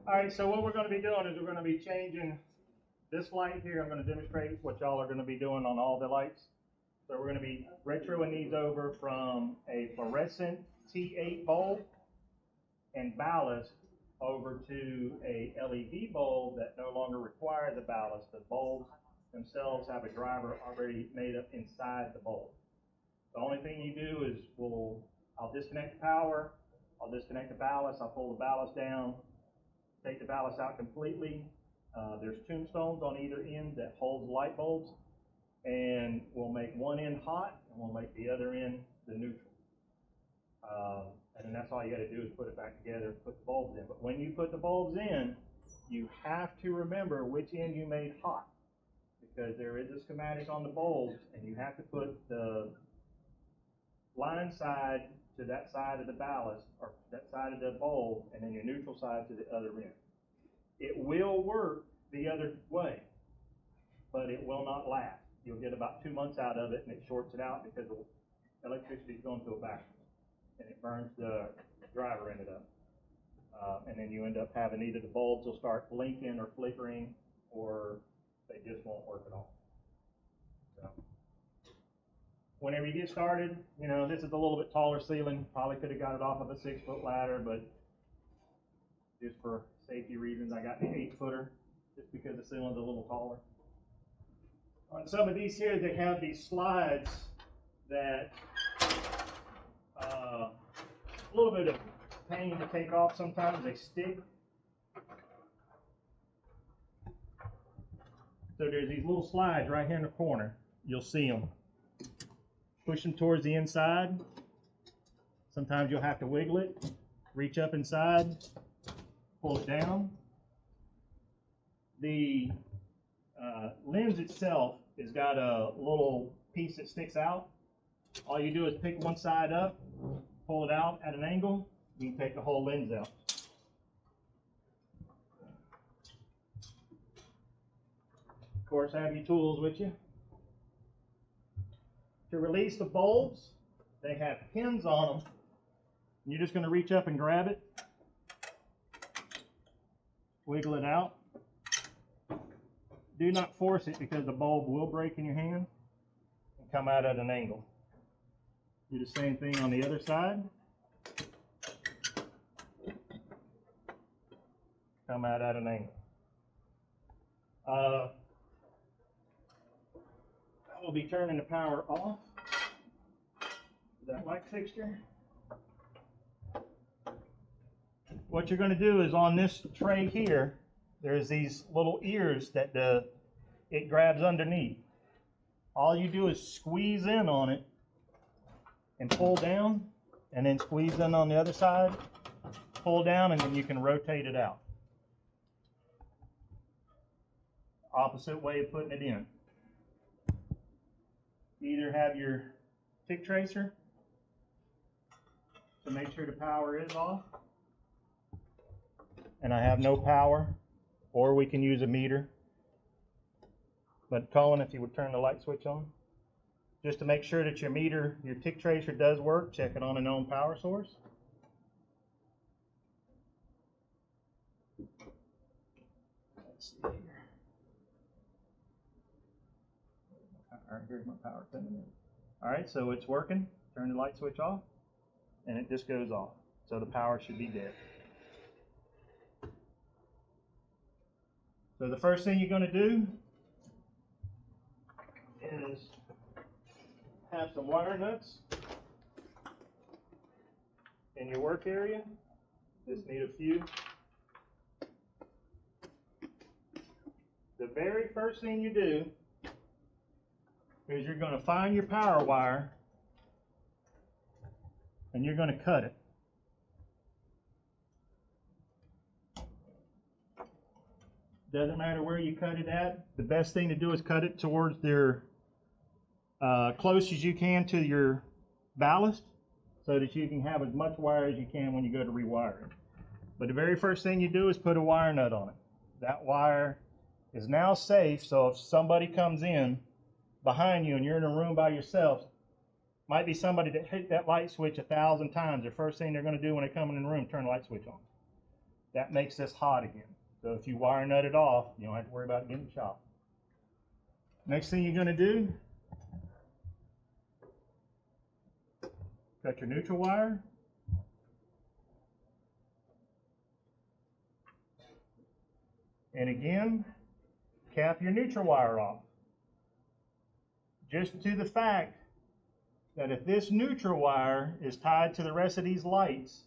All right, so what we're going to be doing is we're going to be changing this light here. I'm going to demonstrate what y'all are going to be doing on all the lights. So we're going to be retroing these over from a fluorescent T8 bulb and ballast over to a LED bulb that no longer requires a ballast. The bulbs themselves have a driver already made up inside the bulb. The only thing you do is I'll disconnect the power, I'll disconnect the ballast, I'll pull the ballast down, take the ballast out completely. There's tombstones on either end that holds light bulbs, and we'll make one end hot and we'll make the other end the neutral. And then that's all you got to do is put it back together, put the bulbs in. But when you put the bulbs in, you have to remember which end you made hot, because there is a schematic on the bulbs, and you have to put the line side to that side of the ballast, or that side of the bulb, and then your neutral side to the other end. It will work the other way, but it will not last. You'll get about 2 months out of it, and it shorts it out because the electricity is going to a vacuum, and it burns the driver in it up. And then you end up having either the bulbs will start blinking or flickering, or they just won't work at all. So whenever you get started, you know, this is a little bit taller ceiling. Probably could have got it off of a 6-foot ladder, but just for safety reasons, I got the 8-footer, just because the ceiling's a little taller. On some of these here, they have these slides that a little bit of pain to take off. Sometimes they stick. So there's these little slides right here in the corner. You'll see them. Push them towards the inside. Sometimes you'll have to wiggle it, reach up inside, pull it down. The lens itself has got a little piece that sticks out. All you do is pick one side up, pull it out at an angle, you can take the whole lens out. Of course, have your tools with you. To release the bulbs, they have pins on them. You're just going to reach up and grab it, wiggle it out. Do not force it, because the bulb will break in your hand and come out at an angle. Do the same thing on the other side. Come out at an angle. I will be turning the power off that light fixture. What you're going to do is, on this tray here, there's these little ears that it grabs underneath. All you do is squeeze in on it and pull down, and then squeeze in on the other side, pull down, and then you can rotate it out. Opposite way of putting it in. Either have your tick tracer to make sure the power is off, and I have no power, or we can use a meter. But Colin, if you would turn the light switch on, just to make sure that your meter, your tick tracer does work, check it on a known power source. Let's see here. All right, here's my power coming in. All right, so it's working. Turn the light switch off, and it just goes off. So the power should be dead. So the first thing you're going to do is have some wire nuts in your work area. Just need a few. The very first thing you do is you're going to find your power wire, and you're going to cut it. Doesn't matter where you cut it at. The best thing to do is cut it towards their close as you can to your ballast, so that you can have as much wire as you can when you go to rewire it. But the very first thing you do is put a wire nut on it. That wire is now safe, so if somebody comes in behind you and you're in a room by yourself, might be somebody that hit that light switch 1,000 times. The first thing they're going to do when they come in the room, turn the light switch on. that makes this hot again. So if you wire nut it off, you don't have to worry about it getting chopped. Next thing you're going to do, cut your neutral wire. And again, cap your neutral wire off. Just to the fact that if this neutral wire is tied to the rest of these lights,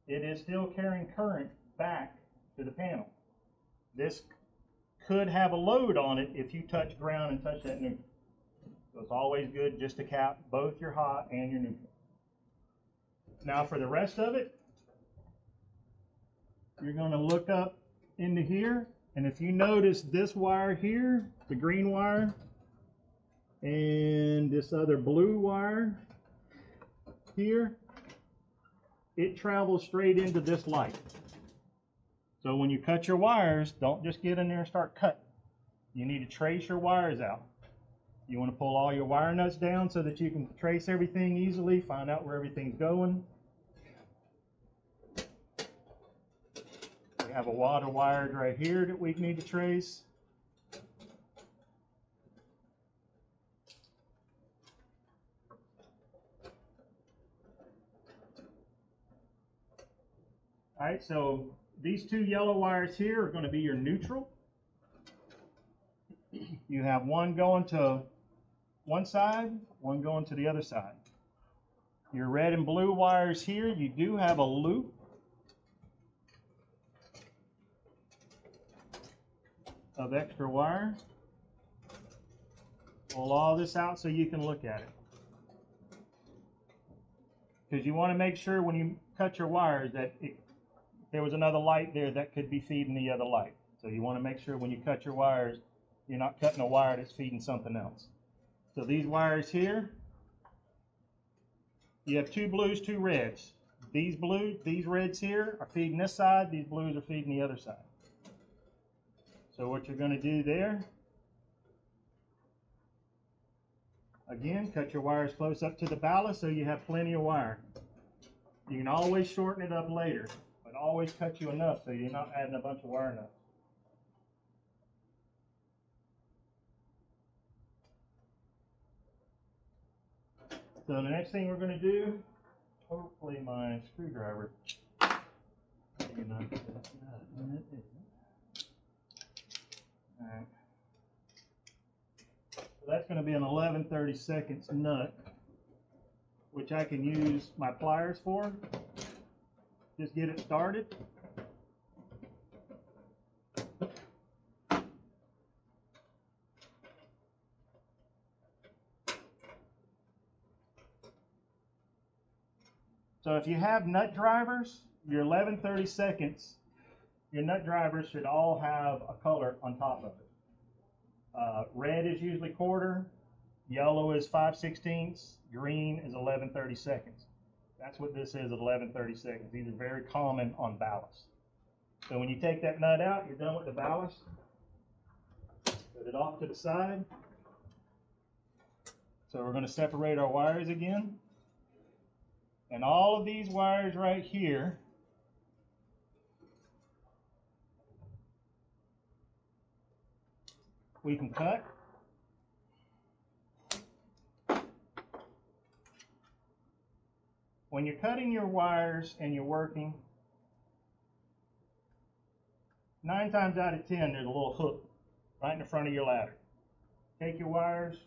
it is still carrying current back to the panel. This could have a load on it if you touch ground and touch that neutral. So it's always good just to cap both your hot and your neutral. Now for the rest of it, you're going to look up into here, and if you notice this wire here, the green wire, and this other blue wire here, it travels straight into this light. So when you cut your wires, don't just get in there and start cutting. You need to trace your wires out. You want to pull all your wire nuts down so that you can trace everything easily, find out where everything's going. We have a wad of wires right here that we need to trace. All right, so these two yellow wires here are going to be your neutral. You have one going to one side, one going to the other side. Your red and blue wires here, you do have a loop of extra wire. Pull all this out so you can look at it. Because you want to make sure when you cut your wires that there was another light there that could be feeding the other light. So you want to make sure when you cut your wires, you're not cutting a wire that's feeding something else. So these wires here, you have two blues, two reds. These reds here are feeding this side, these blues are feeding the other side. So what you're going to do there, again, cut your wires close up to the ballast so you have plenty of wire. You can always shorten it up later, but always cut you enough so you're not adding a bunch of wire nuts. So the next thing we're going to do, hopefully my screwdriver, Alright. So that's going to be an 11/32 nut, which I can use my pliers for. Just get it started. So if you have nut drivers, your 11/32, your nut drivers should all have a color on top of it. Red is usually quarter, yellow is 5/16, green is 11/32. That's what this is at 11/32. These are very common on ballast. So when you take that nut out, you're done with the ballast. Put it off to the side. So we're going to separate our wires again. And all of these wires right here we can cut. When you're cutting your wires and you're working, 9 times out of 10 there's a little hook right in the front of your ladder. Take your wires,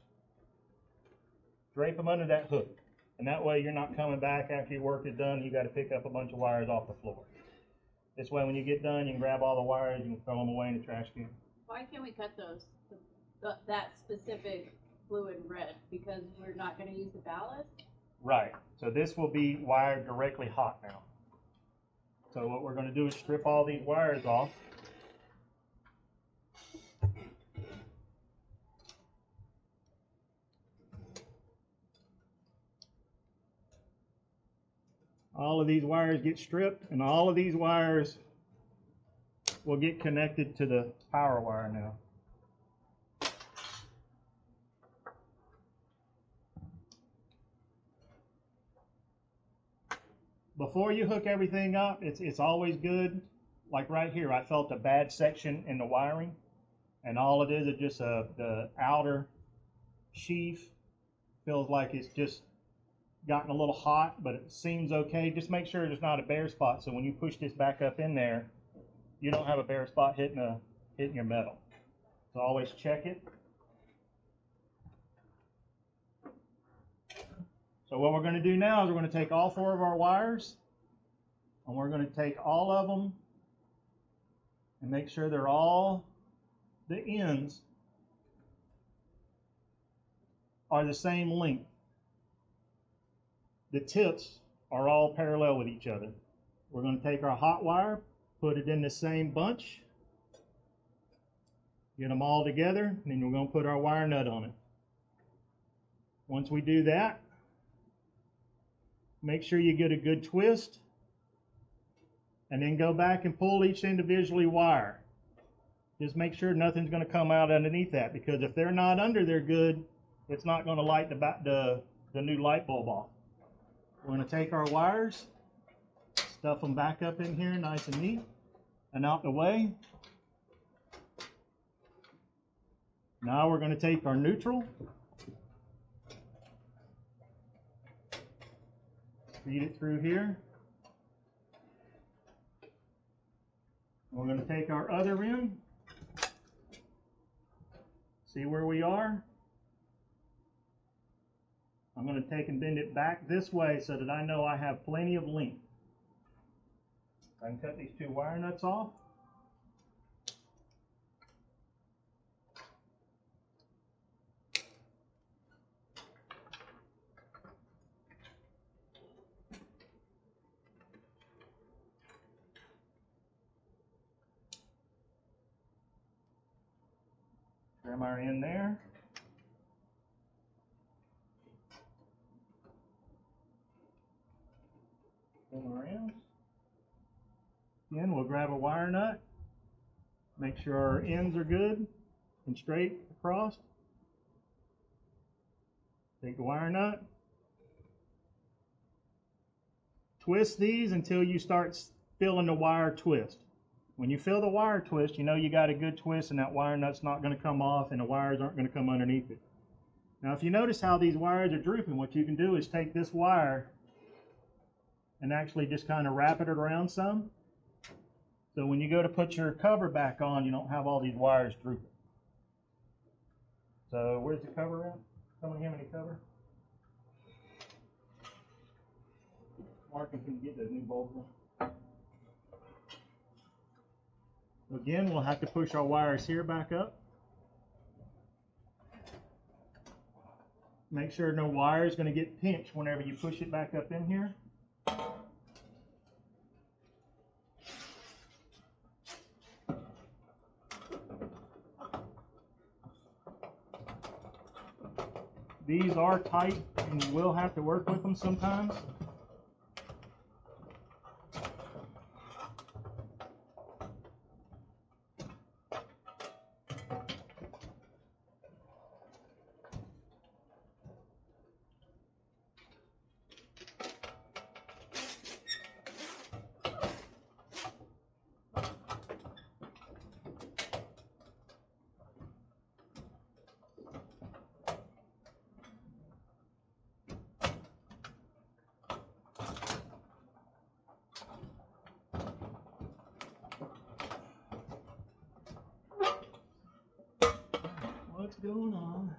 drape them under that hook. And that way you're not coming back after your work is done, you got to pick up a bunch of wires off the floor. This way when you get done, you can grab all the wires, you can throw them away in the trash can. Why can't we cut those, that specific blue and red? Because we're not going to use the ballast? Right, so this will be wired directly hot now. So what we're going to do is strip all these wires off. All of these wires get stripped, and all of these wires will get connected to the power wire now. Before you hook everything up, it's always good like right here, I felt a bad section in the wiring, and all it is just the outer sheath feels like it's just gotten a little hot, but it seems okay. Just make sure there's not a bare spot, so when you push this back up in there, you don't have a bare spot hitting your metal. So always check it. So what we're going to do now is we're going to take all 4 of our wires, and we're going to take all of them and make sure they're all, the ends are the same length. The tips are all parallel with each other. We're going to take our hot wire, put it in the same bunch, get them all together, and then we're going to put our wire nut on it. Once we do that, make sure you get a good twist, and then go back and pull each individually wire. Just make sure nothing's going to come out underneath that, because if they're not under there good, it's not going to light the new light bulb off. We're going to take our wires, stuff them back up in here nice and neat and out the way. Now we're going to take our neutral, feed it through here. We're going to take our other end, see where we are. I'm going to take and bend it back this way so that I know I have plenty of length. I can cut these 2 wire nuts off. Trim our end there. Trim our ends. Again, we'll grab a wire nut. Make sure our ends are good and straight across. Take the wire nut. Twist these until you start feeling the wire twist. When you feel the wire twist, you know you got a good twist and that wire nut's not going to come off and the wires aren't going to come underneath it. Now if you notice how these wires are drooping, what you can do is take this wire and actually just kind of wrap it around some. So when you go to put your cover back on, you don't have all these wires drooping. So where's the cover at? Someone give me the cover. Mark, can you get the new bulb one? Again, we'll have to push our wires here back up. Make sure no wire is going to get pinched whenever you push it back up in here. These are tight and you will have to work with them sometimes. What's going on?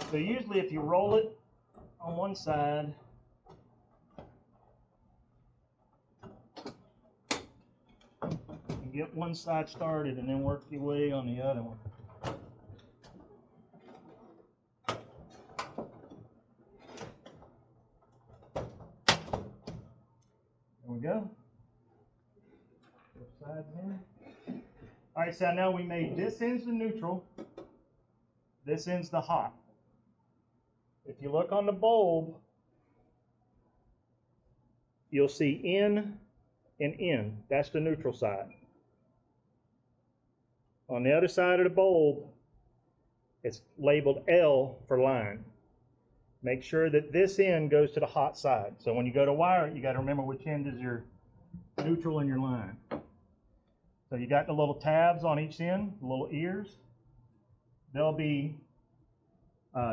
So usually if you roll it on one side, get one side started and then work your way on the other one. There we go. Both sides in. All right, so now we made this end's the neutral, this end's the hot. If you look on the bulb, you'll see in and in. That's the neutral side. On the other side of the bulb, it's labeled L for line. Make sure that this end goes to the hot side. So when you go to wire it, you got to remember which end is your neutral and your line. So you got the little tabs on each end, the little ears. They'll be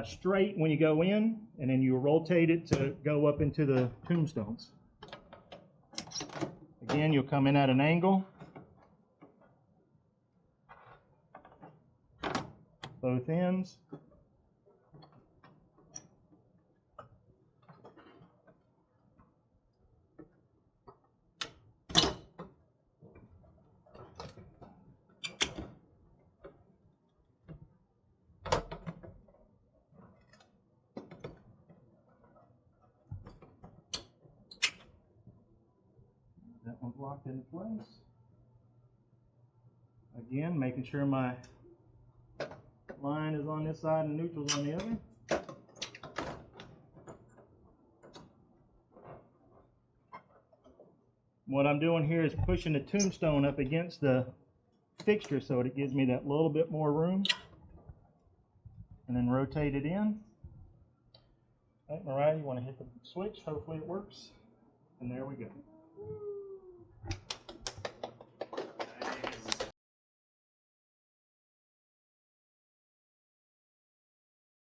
straight when you go in, and then you rotate it to go up into the tombstones. Again, you'll come in at an angle. Both ends. That one's locked into place. Again, making sure my line is on this side and neutral's on the other. What I'm doing here is pushing the tombstone up against the fixture so it gives me that little bit more room. And then rotate it in. All right, Mariah, you want to hit the switch? Hopefully it works. And there we go.